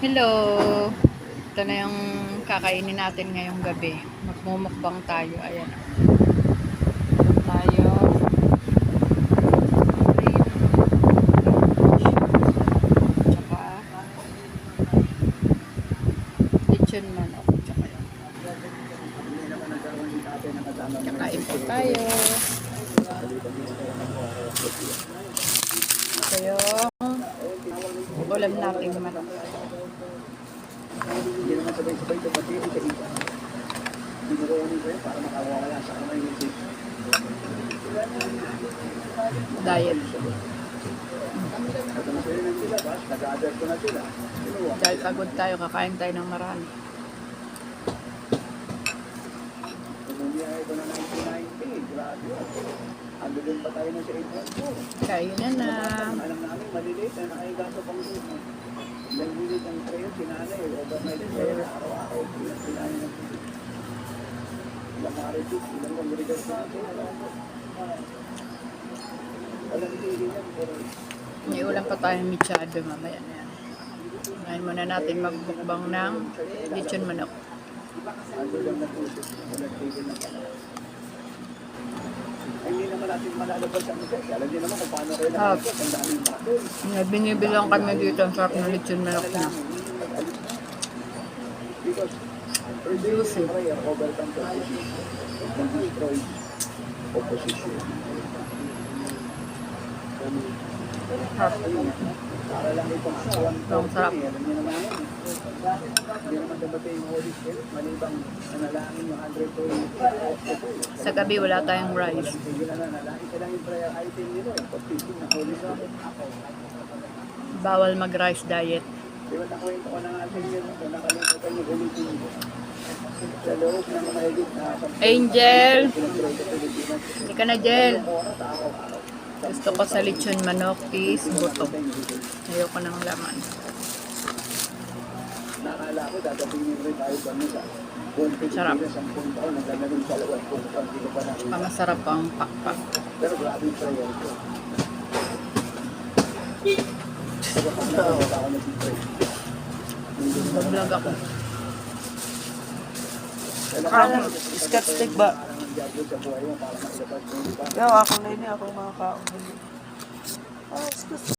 Hello! Ito na yung kakainin natin ngayong gabi. Magmumukbang tayo. Ayan. Tayo. Tsaka lechon manok. Tsaka yun. Kakain po tayo. Ito yung ulam natin manok. Hindi naman sabay-sabay ito pati hindi ka iba. Hindi mo kukunin ko yan para makawala sa kamay ng tip. Diet. Pag ang sa'yo ng silabas, nag-a-adjust ko na sila. Dahil pagod tayo, kakain tayo ng marami. Umumiyahe ko na 1990. Grabe. Ando din pa tayo na sa 814. Kainan na. Alam namin, maliliit na nakahiga sa pangsunan. Nag-visit ang trail, sinanay, overnight prayer, araw-araw, sinanay ng ilang maritis, ilang pag-regas natin, walang hindi yan, pero May ulam pa tayong mechado mamaya na yan. Ngayon muna natin magbukbang ng lechon manok. ando lang na puso, walang tigil na pala. Ay, hindi naman natin malalabas ang isa. Alam niyo naman kung paano kayo nakalabas, ang daming bakit. Binibilang kami dito ang sarap ng lechon manok na. Because persevering prayer overcomes opposition and destroys opposition. Para lang itong Ang sarap. alam niyo naman yun. Hindi naman dapat yung Holy Spirit, malibang nanalangin yung 100 Sa gabi wala tayong rice. Sige na nanalangin ka lang yung prayer item nila, yung pag-teaching ng Holy Spirit. Bawal mag-rice diet. Di ba nakwento ko na nga sa inyo, kung nakalimutan yung ulitin mo. Sa loob ng mahigit na Angel! pinag-pray sa Pilipinas, Hindi ka na, Jel. oras araw-araw. Gusto ko sa lechon manok, please, buto. Ayoko ng laman. Nakala ko, dadating rin tayo sa mga Sarap. 10 taon, naglalagay sa 20 taon, hindi ko pa nakita. Pamasarap ang pakpak. Pero grabe yung prayer ko. Pero pag nakawala ako nag-pray. Mag-vlog ako. Scotch stick ba? Parang nandiyago sa buhay mo, parang mailabas mo. Yo, ako na yun. Ako mga kaon.